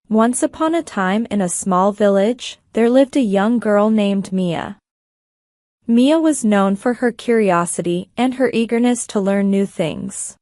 Once upon a time in a small village, there lived a young girl named Mia. Mia was known for her curiosity and her eagerness to learn new things.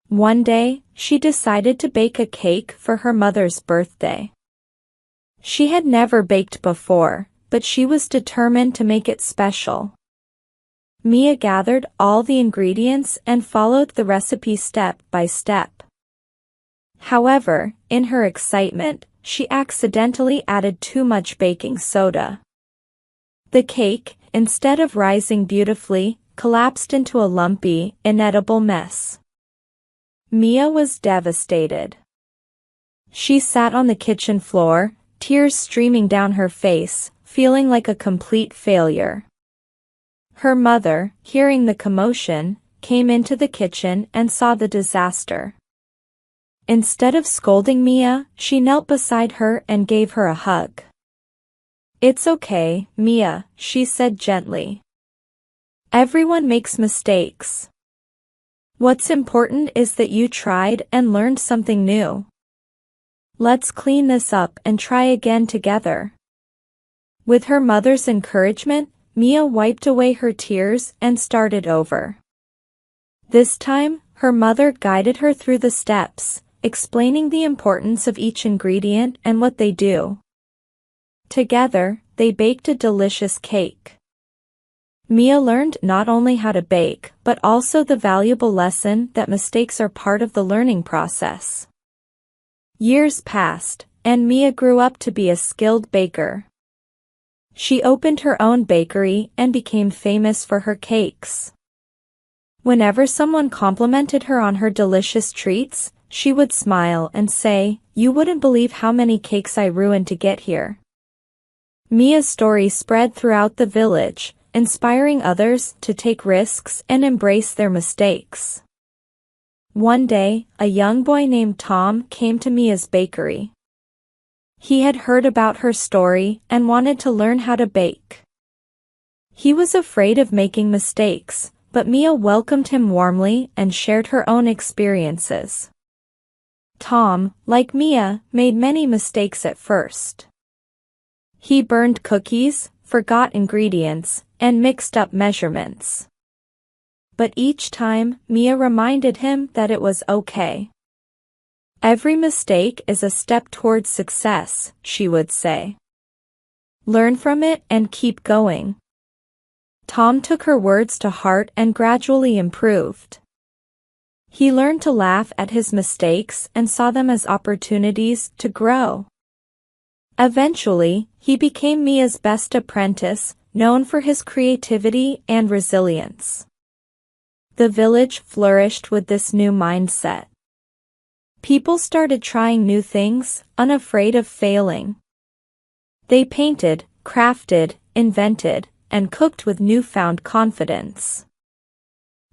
One day, she decided to bake a cake for her mother's birthday. She had never baked before, but she was determined to make it special. Mia gathered all the ingredients and followed the recipe step by step. However, in her excitement, she accidentally added too much baking soda. The cake, instead of rising beautifully, collapsed into a lumpy, inedible mess. Mia was devastated. She sat on the kitchen floor, tears streaming down her face, feeling like a complete failure. Her mother, hearing the commotion, came into the kitchen and saw the disaster. Instead of scolding Mia, she knelt beside her and gave her a hug. "It's okay, Mia," she said gently. "Everyone makes mistakes. What's important is that you tried and learned something new. Let's clean this up and try again together." With her mother's encouragement, Mia wiped away her tears and started over. This time, her mother guided her through the steps, explaining the importance of each ingredient and what they do. Together, they baked a delicious cake. Mia learned not only how to bake, but also the valuable lesson that mistakes are part of the learning process. Years passed, and Mia grew up to be a skilled baker. She opened her own bakery and became famous for her cakes. Whenever someone complimented her on her delicious treats, she would smile and say, "You wouldn't believe how many cakes I ruined to get here." Mia's story spread throughout the village, inspiring others to take risks and embrace their mistakes. One day, a young boy named Tom came to Mia's bakery. He had heard about her story and wanted to learn how to bake. He was afraid of making mistakes, but Mia welcomed him warmly and shared her own experiences. Tom, like Mia, made many mistakes at first. He burned cookies, forgot ingredients, and mixed up measurements. But each time, Mia reminded him that it was okay. "Every mistake is a step towards success," she would say. "Learn from it and keep going." Tom took her words to heart and gradually improved. He learned to laugh at his mistakes and saw them as opportunities to grow. Eventually, he became Mia's best apprentice, known for his creativity and resilience. The village flourished with this new mindset. People started trying new things, unafraid of failing. They painted, crafted, invented, and cooked with newfound confidence.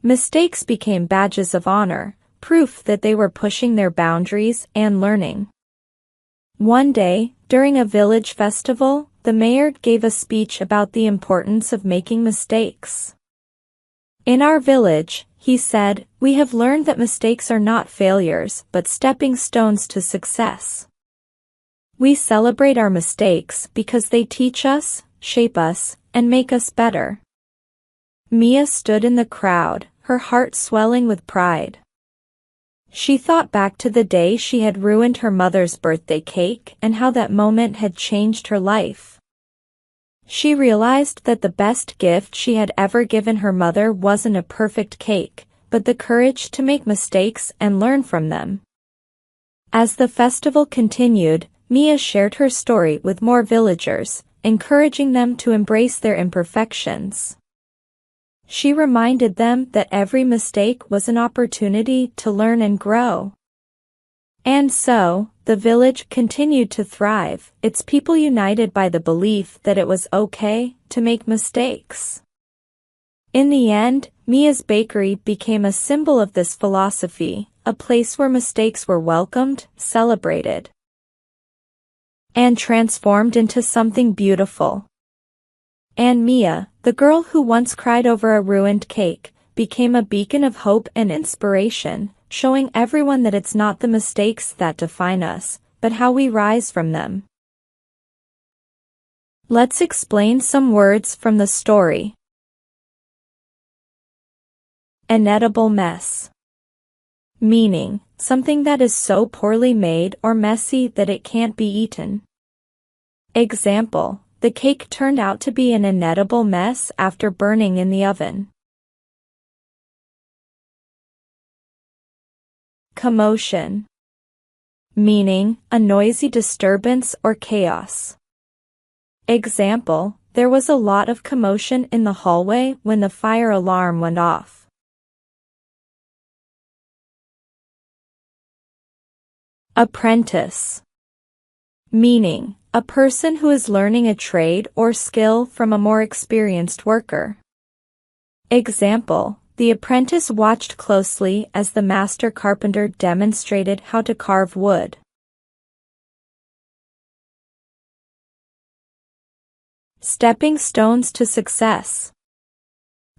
Mistakes became badges of honor, proof that they were pushing their boundaries and learning. One day, during a village festival, the mayor gave a speech about the importance of making mistakes. "In our village," he said, "we have learned that mistakes are not failures but stepping stones to success. We celebrate our mistakes because they teach us, shape us, and make us better." Mia stood in the crowd, her heart swelling with pride. She thought back to the day she had ruined her mother's birthday cake and how that moment had changed her life. She realized that the best gift she had ever given her mother wasn't a perfect cake, but the courage to make mistakes and learn from them. As the festival continued, Mia shared her story with more villagers, encouraging them to embrace their imperfections. She reminded them that every mistake was an opportunity to learn and grow. And so, the village continued to thrive, its people united by the belief that it was okay to make mistakes. In the end, Mia's bakery became a symbol of this philosophy, a place where mistakes were welcomed, celebrated, and transformed into something beautiful. And Mia, the girl who once cried over a ruined cake, became a beacon of hope and inspiration, showing everyone that it's not the mistakes that define us, but how we rise from them. Let's explain some words from the story. Inedible mess. Meaning, something that is so poorly made or messy that it can't be eaten. Example, the cake turned out to be an inedible mess after burning in the oven. Commotion. Meaning, a noisy disturbance or chaos. Example, there was a lot of commotion in the hallway when the fire alarm went off. Apprentice. Meaning, a person who is learning a trade or skill from a more experienced worker. Example, the apprentice watched closely as the master carpenter demonstrated how to carve wood. Stepping stones to success.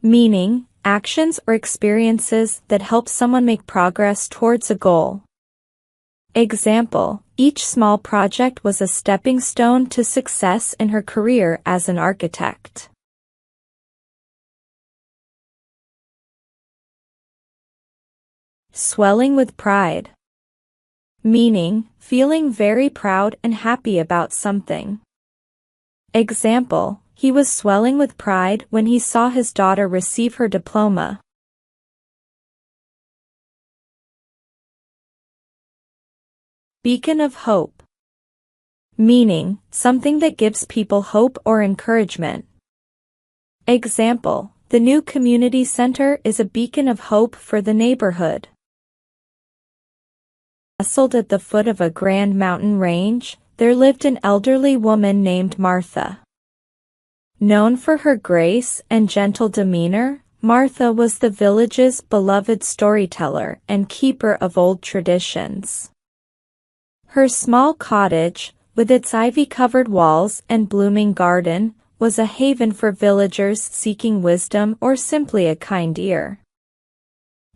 Meaning, actions or experiences that help someone make progress towards a goal. Example, each small project was a stepping stone to success in her career as an architect. Swelling with pride. Meaning, feeling very proud and happy about something. Example, he was swelling with pride when he saw his daughter receive her diploma. Beacon of hope. Meaning, something that gives people hope or encouragement. Example, the new community center is a beacon of hope for the neighborhood. Nestled at the foot of a grand mountain range, there lived an elderly woman named Martha. Known for her grace and gentle demeanor, Martha was the village's beloved storyteller and keeper of old traditions. Her small cottage, with its ivy-covered walls and blooming garden, was a haven for villagers seeking wisdom or simply a kind ear.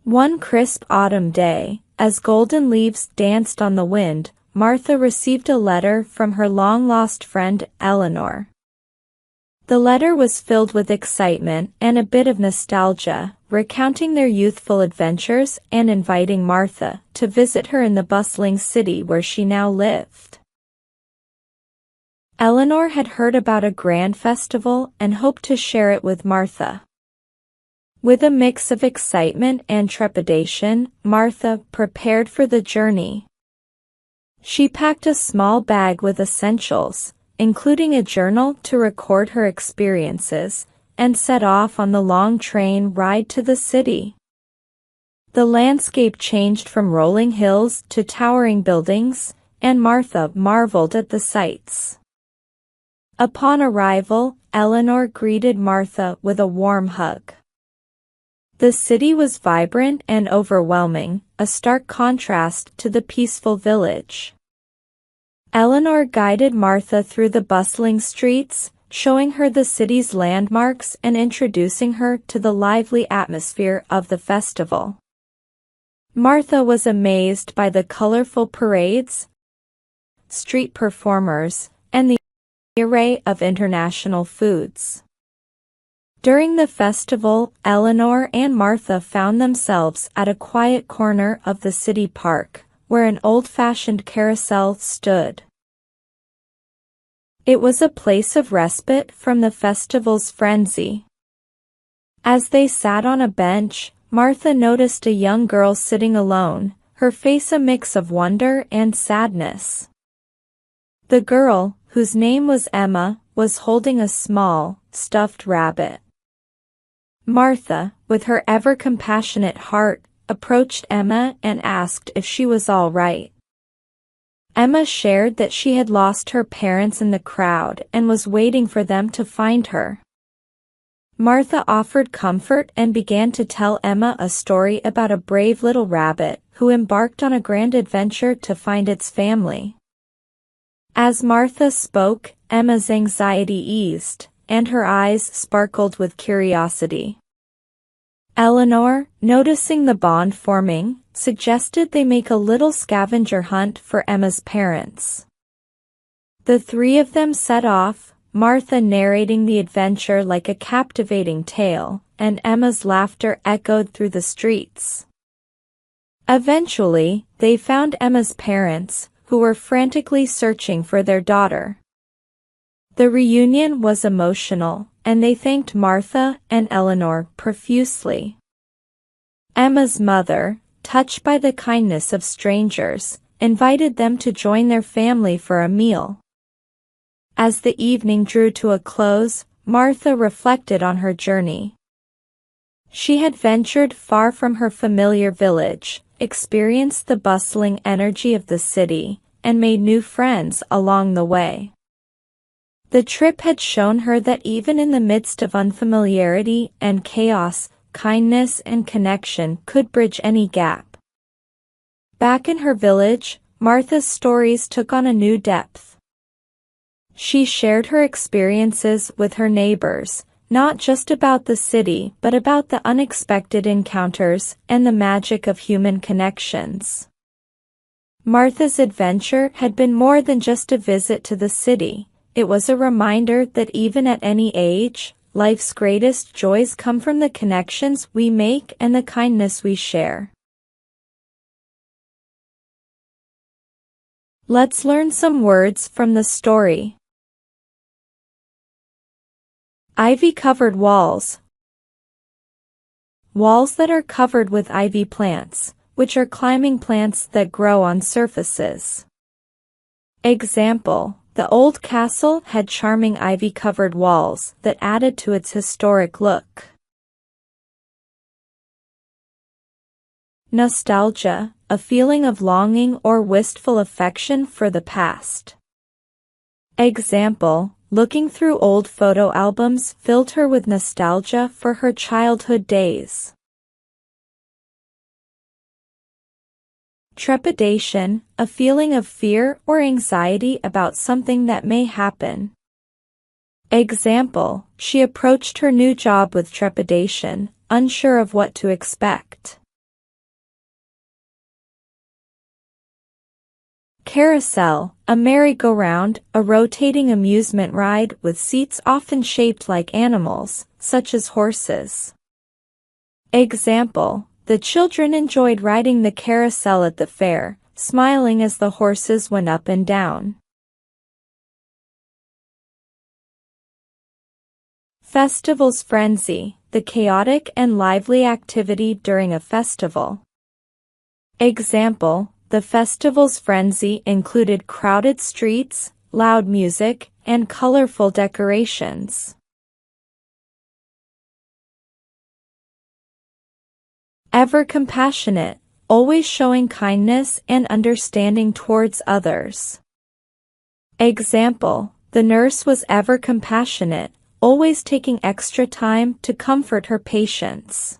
One crisp autumn day, as golden leaves danced on the wind, Martha received a letter from her long-lost friend Eleanor. The letter was filled with excitement and a bit of nostalgia, recounting their youthful adventures and inviting Martha to visit her in the bustling city where she now lived. Eleanor had heard about a grand festival and hoped to share it with Martha. With a mix of excitement and trepidation, Martha prepared for the journey. She packed a small bag with essentials, including a journal to record her experiences, and set off on the long train ride to the city. The landscape changed from rolling hills to towering buildings, and Martha marveled at the sights. Upon arrival, Eleanor greeted Martha with a warm hug. The city was vibrant and overwhelming, a stark contrast to the peaceful village. Eleanor guided Martha through the bustling streets, showing her the city's landmarks and introducing her to the lively atmosphere of the festival. Martha was amazed by the colorful parades, street performers, and the array of international foods. During the festival, Eleanor and Martha found themselves at a quiet corner of the city park, where an old-fashioned carousel stood. It was a place of respite from the festival's frenzy. As they sat on a bench, Martha noticed a young girl sitting alone, her face a mix of wonder and sadness. The girl, whose name was Emma, was holding a small, stuffed rabbit. Martha, with her ever-compassionate heart, approached Emma and asked if she was all right. Emma shared that she had lost her parents in the crowd and was waiting for them to find her. Martha offered comfort and began to tell Emma a story about a brave little rabbit who embarked on a grand adventure to find its family. As Martha spoke, Emma's anxiety eased, and her eyes sparkled with curiosity. Eleanor, noticing the bond forming, suggested they make a little scavenger hunt for Emma's parents. The three of them set off, Martha narrating the adventure like a captivating tale, and Emma's laughter echoed through the streets. Eventually, they found Emma's parents, who were frantically searching for their daughter. The reunion was emotional, and they thanked Martha and Eleanor profusely. Emma's mother, touched by the kindness of strangers, invited them to join their family for a meal. As the evening drew to a close, Martha reflected on her journey. She had ventured far from her familiar village, experienced the bustling energy of the city, and made new friends along the way. The trip had shown her that even in the midst of unfamiliarity and chaos, kindness and connection could bridge any gap. Back in her village, Martha's stories took on a new depth. She shared her experiences with her neighbors, not just about the city but about the unexpected encounters and the magic of human connections. Martha's adventure had been more than just a visit to the city. It was a reminder that even at any age, life's greatest joys come from the connections we make and the kindness we share. Let's learn some words from the story. Ivy-covered walls. Walls that are covered with ivy plants, which are climbing plants that grow on surfaces. Example: the old castle had charming ivy-covered walls that added to its historic look. Nostalgia, a feeling of longing or wistful affection for the past. Example: looking through old photo albums filled her with nostalgia for her childhood days. Trepidation, a feeling of fear or anxiety about something that may happen. Example: she approached her new job with trepidation, unsure of what to expect. Carousel, a merry-go-round, a rotating amusement ride with seats often shaped like animals, such as horses. Example: the children enjoyed riding the carousel at the fair, smiling as the horses went up and down. Festival's frenzy, the chaotic and lively activity during a festival. Example: the festival's frenzy included crowded streets, loud music, and colorful decorations. Ever compassionate, always showing kindness and understanding towards others. Example: the nurse was ever compassionate, always taking extra time to comfort her patients.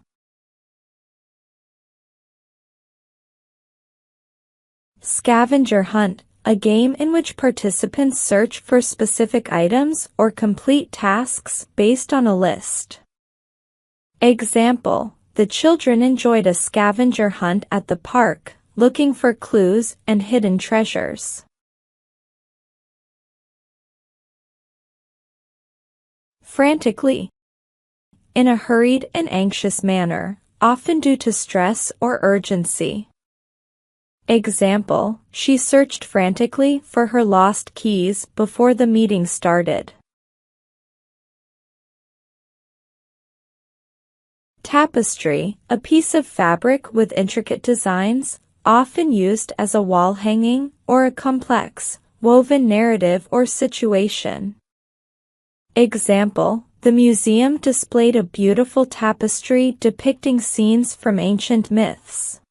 Scavenger hunt, a game in which participants search for specific items or complete tasks based on a list. Example: the children enjoyed a scavenger hunt at the park, looking for clues and hidden treasures. Frantically, in a hurried and anxious manner, often due to stress or urgency. Example: she searched frantically for her lost keys before the meeting started. Tapestry, a piece of fabric with intricate designs, often used as a wall hanging or a complex, woven narrative or situation. Example: the museum displayed a beautiful tapestry depicting scenes from ancient myths.